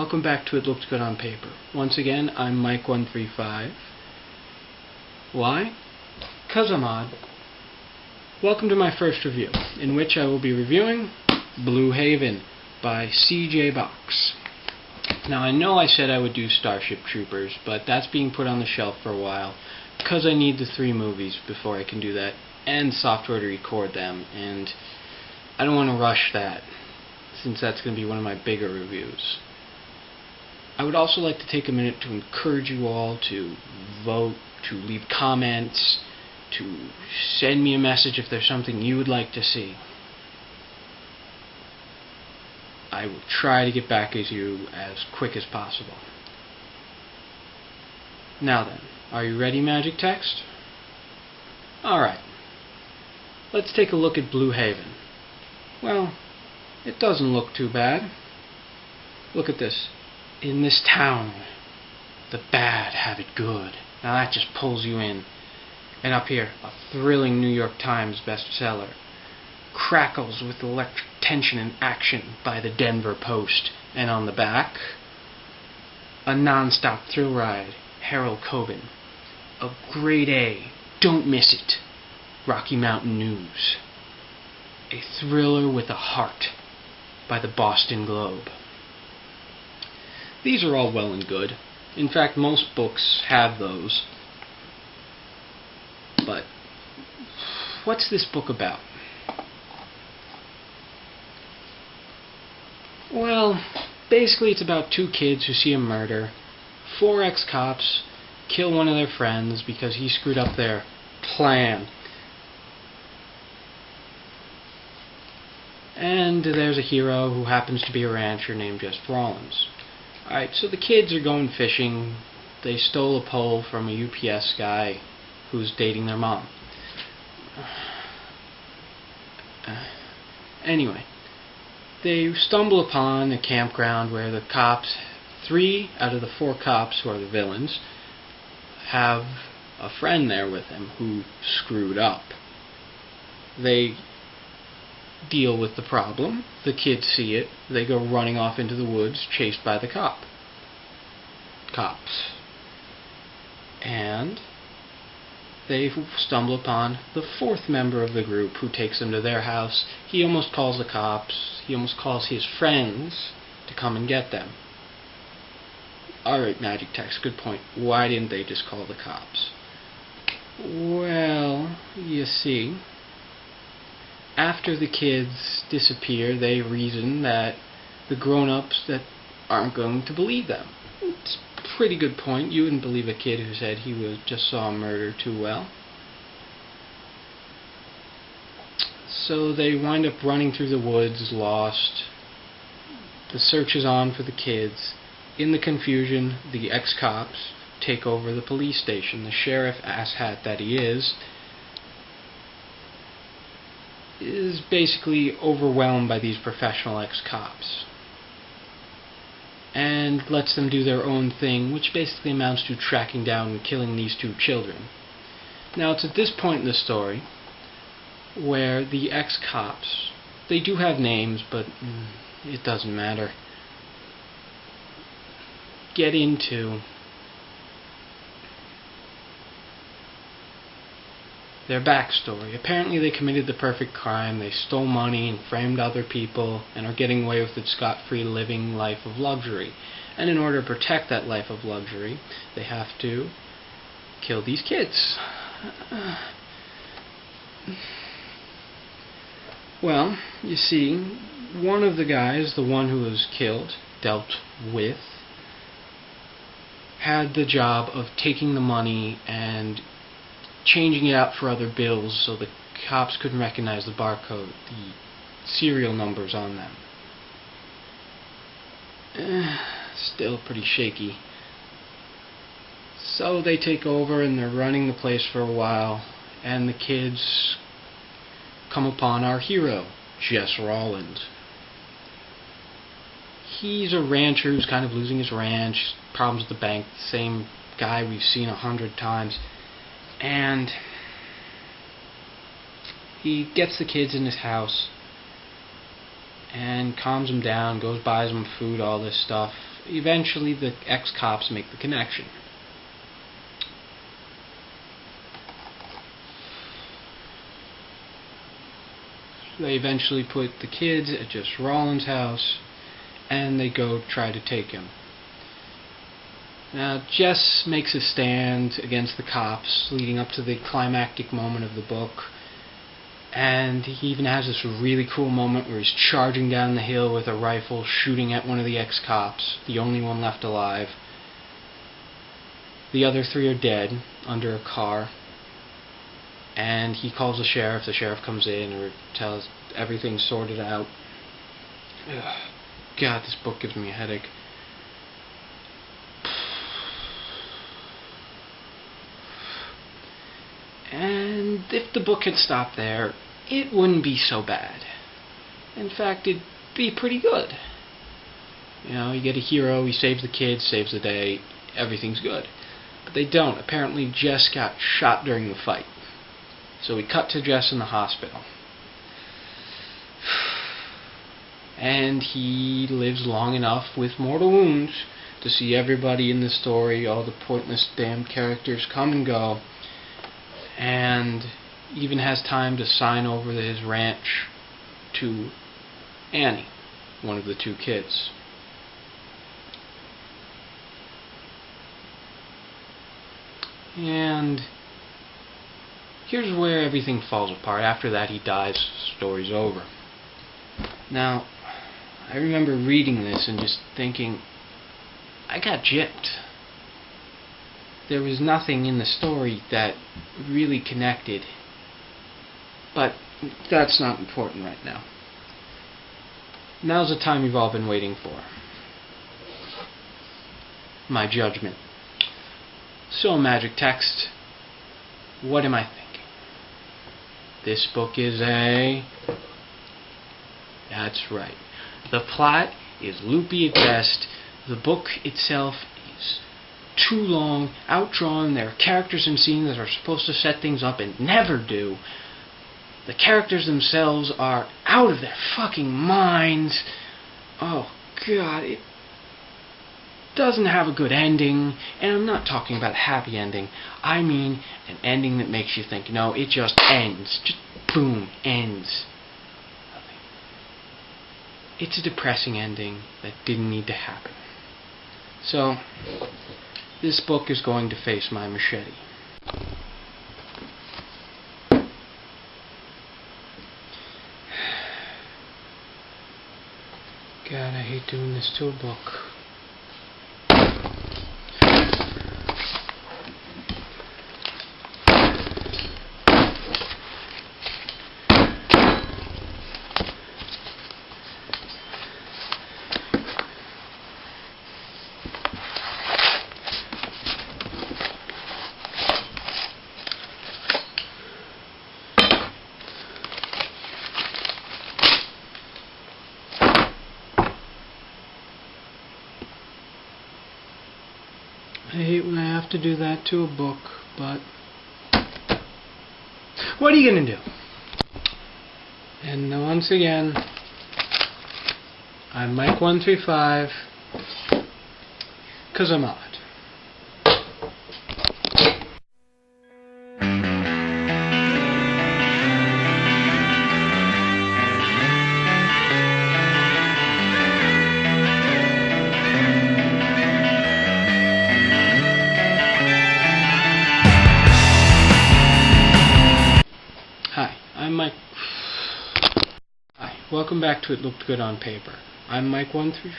welcome back to It Looks Good on Paper. Once again, I'm Mike135. Why? 'Cause I'm odd. Welcome to my first review, in which I will be reviewing Blue Haven by C.J. Box. Now, I know I said I would do Starship Troopers, but that's being put on the shelf for a while, because I need the 3 movies before I can do that, and software to record them, and I don't want to rush that, since that's going to be one of my bigger reviews. I would also like to take a minute to encourage you all to vote, to leave comments, to send me a message if there's something you would like to see. I will try to get back at you as quick as possible. Now then, are you ready, Magic Text? Alright. Let's take a look at Blue Haven. Well, it doesn't look too bad. Look at this. In this town, the bad have it good. Now that just pulls you in. And up here, a thrilling New York Times bestseller. Crackles with electric tension and action by the Denver Post. And on the back, a non-stop thrill ride, Harold Coben. A grade A, don't miss it, Rocky Mountain News. A thriller with a heart by the Boston Globe. These are all well and good. In fact, most books have those. But what's this book about? Well, basically it's about 2 kids who see a murder. 4 ex-cops kill one of their friends because he screwed up their plan. And there's a hero who happens to be a rancher named Jess Rollins. Alright, so the kids are going fishing. They stole a pole from a UPS guy who's dating their mom. Anyway, they stumble upon a campground where the cops, 3 out of the 4 cops who are the villains, have a friend there with them who screwed up. They deal with the problem. The kids see it. They go running off into the woods, chased by the cops. And they stumble upon the 4th member of the group who takes them to their house. He almost calls the cops. He almost calls his friends to come and get them. Alright, Magic Text, good point. Why didn't they just call the cops? Well, you see, after the kids disappear, they reason that the grown-ups that aren't going to believe them. It's a pretty good point. You wouldn't believe a kid who said he just saw a murder too well. So they wind up running through the woods, lost. The search is on for the kids. In the confusion, the ex-cops take over the police station. The sheriff, asshat that he is basically overwhelmed by these professional ex-cops and lets them do their own thing, which basically amounts to tracking down and killing these 2 children. Now, it's at this point in the story where the ex-cops, they do have names, but it doesn't matter, get into their backstory. Apparently they committed the perfect crime. They stole money and framed other people and are getting away with it scot-free, living life of luxury. And in order to protect that life of luxury, they have to kill these kids. Well, you see, one of the guys, the one who was killed, dealt with, had the job of taking the money and changing it out for other bills so the cops couldn't recognize the barcode, the serial numbers on them. Still pretty shaky. So they take over and they're running the place for a while, and the kids come upon our hero, Jess Rollins. He's a rancher who's kind of losing his ranch, problems with the bank, the same guy we've seen 100 times. And he gets the kids in his house and calms them down, goes buys them food, all this stuff, eventually the ex-cops make the connection. They eventually put the kids at Jess Rollins' house, and they go try to take him. Now, Jess makes a stand against the cops leading up to the climactic moment of the book, and he even has this really cool moment where he's charging down the hill with a rifle, shooting at one of the ex-cops, the only one left alive. The other three are dead under a car, and he calls the sheriff. The sheriff comes in and tells everything's sorted out. Ugh. God, this book gives me a headache. And if the book had stopped there, it wouldn't be so bad. In fact, it'd be pretty good. You know, you get a hero, he saves the kids, saves the day, everything's good. But they don't. Apparently Jess got shot during the fight. So we cut to Jess in the hospital. And he lives long enough with mortal wounds to see everybody in the story, all the pointless damn characters come and go, and even has time to sign over his ranch to Annie, one of the two kids. And here's where everything falls apart. After that he dies, the story's over. Now, I remember reading this and just thinking, I got gypped. There was nothing in the story that really connected. But that's not important right now. Now's the time you've all been waiting for. My judgment. So, Magic Text, what am I thinking? This book is a... That's right. The plot is loopy at best. The book itself is too long, outdrawn. There are characters and scenes that are supposed to set things up and never do. The characters themselves are out of their fucking minds. Oh, God, it doesn't have a good ending. And I'm not talking about a happy ending. I mean an ending that makes you think, no, it just ends. Just boom, ends. It's a depressing ending that didn't need to happen. So, this book is going to face my machete. God, I hate doing this to a book. I hate when I have to do that to a book, but what are you going to do? And once again, I'm Mike135, 'cause I'm odd. Hi, welcome back to It Looked Good on Paper. I'm Mike135.